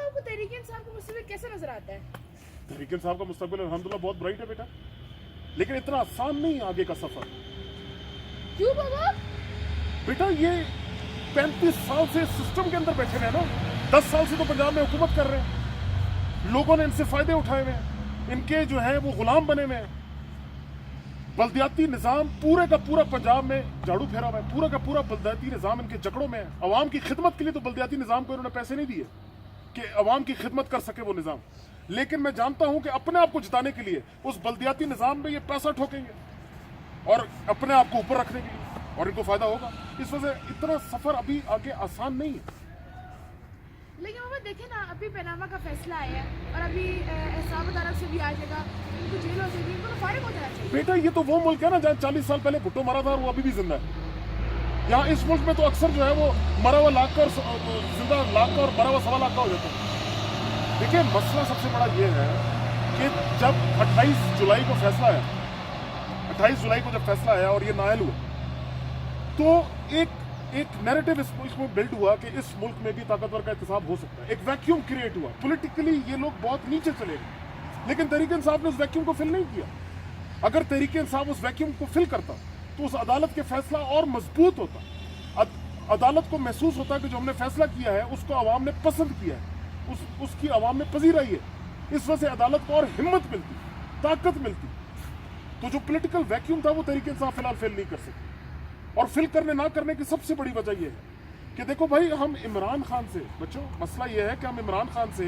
आपको तहरीक इंसाफ का मुस्तकबिल कैसे नजर आता है? तहरीक इंसाफ का मुस्तकबिल अल्हम्दुलिल्लाह बहुत ब्राइट है बेटा, लेकिन इतना आसान नहीं है आगे का सफर। क्यों बाबा? बेटा ये 35 साल से सिस्टम के अंदर बैठे हुए हैं ना, 10 साल से तो पंजाब में हुकूमत कर रहे हैं, लोगों ने इनसे फायदे उठाए हुए हैं, इनके जो है वो गुलाम बने हुए हैं। बल्दियाती निज़ाम पूरे का पूरा पंजाब में झाड़ू फेरा हुआ है, पूरा का पूरा बल्दियाती निज़ाम इनके जकड़ों में है। अवाम की खिदमत के लिए तो बल्दियाती निज़ाम को इन्होंने पैसे नहीं दिए कि अवाम की खिदमत कर सके वो निज़ाम, लेकिन मैं जानता हूं कि अपने आप को जिताने के लिए उस बल्दियाती निज़ाम में ये पैसा ठोकेंगे और अपने आप को ऊपर रखने के लिए, और इनको फायदा होगा। इस वजह से इतना सफर अभी आगे आसान नहीं है। लेकिन बाबा देखे ना, अभी पनामा का फैसला आया है और अभी एहसाब अदालत से भी आ जाएगा, इनको जेल हो जाएगी, इनको तो फारिग हो जाना चाहिए। बेटा ये तो वो मुल्क है ना जहाँ 40 साल पहले भुट्टो मारा था और वो अभी भी जिंदा है। यहाँ इस मुल्क में तो अक्सर जो है वो मरा हुआ लाख का और जिंदा लाख का और मरा हुआ 1.25 लाख का हो जाता है। देखिए मसला सबसे बड़ा ये है कि जब 28 जुलाई को फैसला आया, 28 जुलाई को जब फैसला आया और ये नायल हुआ, तो एक नैरेटिव इस मुल्क में बिल्ड हुआ कि इस मुल्क में भी ताकतवर का इंतखाब हो सकता है। एक वैक्यूम क्रिएट हुआ, पॉलिटिकली ये लोग बहुत नीचे चले गए, लेकिन तहरीक इंसाफ ने उस वैक्यूम को फिल नहीं किया। अगर तहरीक इंसाफ उस वैक्यूम को फिल करता तो उस अदालत के फैसला और मजबूत होता। अदालत को महसूस होता कि जो हमने फैसला किया है उसको अवाम ने पसंद किया है, उसकी अवाम ने पजीराई है, इस वजह से अदालत को और हिम्मत मिलती, ताकत मिलती। तो जो पॉलिटिकल वैक्यूम था वो तहरीक इंसाफ फिलहाल फिल नहीं कर सकती। और फिल करने ना करने की सबसे बड़ी वजह यह है कि देखो भाई, हम इमरान खान से, बच्चों मसला यह है कि हम इमरान खान से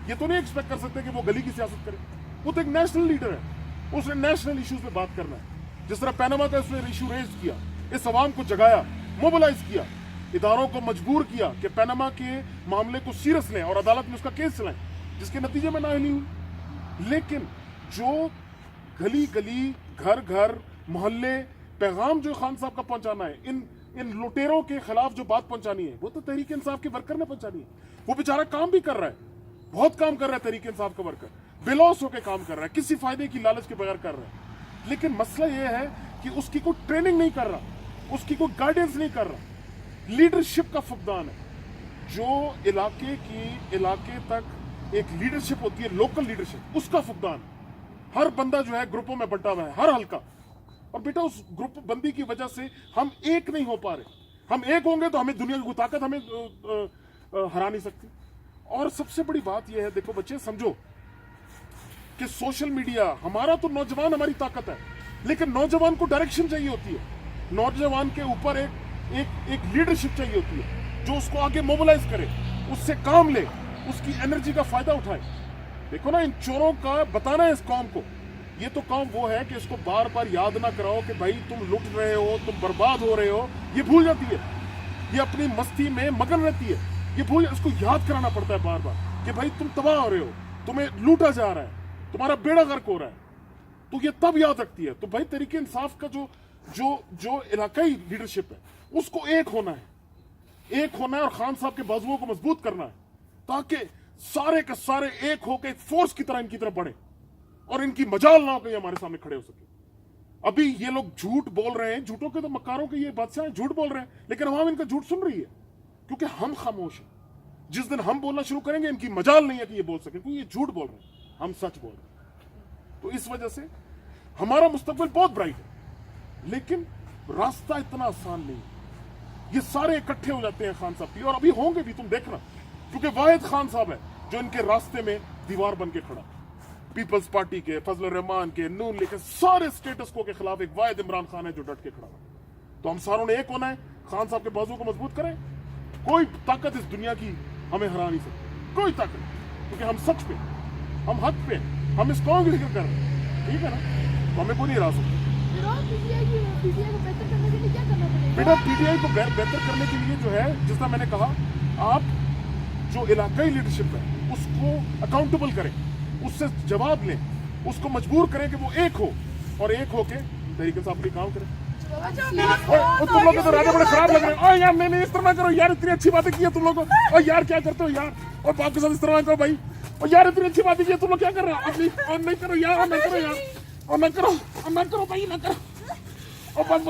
ये तो नहीं एक्सपेक्ट कर सकते कि वो गली की सियासत करे। वो तो एक नेशनल लीडर है, उसने नेशनल इश्यूज पे बात करना है। जिस तरह पनामा का उसने इशू रेज किया, इस अवाम को जगाया, मोबिलाइज किया, इदारों को मजबूर किया कि पनामा के मामले को सीरियस लें और अदालत में उसका केस चलाएं, जिसके नतीजे में नाअहली हुई। लेकिन जो गली गली, घर घर, मोहल्ले पैगाम जो खान साहब का पहुंचाना है, इन लुटेरों के खिलाफ जो बात पहुंचानी है, वो तो तहरीक इंसाफ के वर्कर ने पहुंचानी है। वो बेचारा काम भी कर रहा है, बहुत काम कर रहा है तहरीक इंसाफ का वर्कर, बेलौस होकर काम कर रहा है, किसी फायदे की लालच के बगैर कर रहा है। लेकिन मसला यह है कि उसकी कोई ट्रेनिंग नहीं कर रहा, उसकी कोई गाइडेंस नहीं कर रहा। लीडरशिप का फुकदान है। जो इलाके तक एक लीडरशिप होती है, लोकल लीडरशिप, उसका फुकदान। हर बंदा जो है ग्रुपों में बंटा हुआ है, हर हल्का। और बेटा उस ग्रुप बंदी की वजह से हम एक नहीं हो पा रहे। हम एक होंगे तो हमें दुनिया की ताकत हमें हरा नहीं सकती। और सबसे बड़ी बात यह है, देखो बच्चे समझो कि सोशल मीडिया, हमारा तो नौजवान हमारी ताकत है, लेकिन नौजवान को डायरेक्शन चाहिए होती है। नौजवान के ऊपर एक लीडरशिप चाहिए होती है जो उसको आगे मोबिलाइज करे, उससे काम ले, उसकी एनर्जी का फायदा उठाए। देखो ना, इन चोरों का बताना है इस कौम को, ये तो काम वो है कि इसको बार बार याद ना कराओ कि भाई तुम लुट रहे हो, तुम बर्बाद हो रहे हो। ये भूल जाती है, ये अपनी मस्ती में मगन रहती है, ये भूल, इसको याद कराना पड़ता है बार बार कि भाई तुम तबाह हो रहे हो, तुम्हें लूटा जा रहा है, तुम्हारा बेड़ा गर्क हो रहा है। तो ये तब याद रखती है। तो भाई तहरीक इंसाफ का जो इलाकाई लीडरशिप है, उसको एक होना है और खान साहब के बाजुओं को मजबूत करना है, ताकि सारे के सारे एक होकर एक फोर्स की तरह इनकी तरफ बढ़े और इनकी मजाल ना हो कि हमारे सामने खड़े हो सके। अभी ये लोग झूठ बोल रहे हैं, झूठों के तो मक्कारों के ये बादशाह हैं, झूठ बोल रहे हैं, लेकिन अवाम इनका झूठ सुन रही है क्योंकि हम खामोश हैं। जिस दिन हम बोलना शुरू करेंगे, इनकी मजाल नहीं है कि ये बोल सके, क्योंकि ये झूठ बोल रहे हैं, हम सच बोल रहे हैं। तो इस वजह से हमारा मुस्तकबिल बहुत ब्राइट है, लेकिन रास्ता इतना आसान नहीं है। ये सारे इकट्ठे हो जाते हैं खान साहब की, और अभी होंगे भी, तुम देखना, क्योंकि वाहिद खान साहब है जो इनके रास्ते में दीवार बन के खड़ा। पीपल्स पार्टी के, फजल रहमान के, नून लीग के सारे स्टेटस को के खिलाफ एक वाहिद इमरान खान है जो डट के खड़ा है। तो हम सारों ने एक होना है, खान साहब के बाजू को मजबूत करें। कोई ताकत इस दुनिया की हमें हरा नहीं सकती, कोई ताकत, क्योंकि हम सच पे, हम हक पे, हम इस कौम की जिक्र कर रहे हैं, ठीक है ना? तो हमें कोई नहीं हरा सकता। बेटा पीटीआई को बेहतर करने के लिए जो है, जिस तरह मैंने कहा, आप जो इलाकाई लीडरशिप है उसको अकाउंटेबल करें, उससे जवाब लें, उसको मजबूर करें कि वो एक हो, और एक होके तहरीक इंसाफ के काम करें। तुम लोग तो राजा बड़े खराब लग रहे हैं। यार नहीं इस तरह ना करो यार, इतनी अच्छी बातें की है तुम लोग। और यार क्या करते हो यार, और बाप के साथ इस तरह ना करो भाई। और यार इतनी अच्छी बातें की है, तुम लोग क्या कर रहे हो? नहीं करो यार, और नहीं करो यार, और ना करो भाई, ना करो। और बस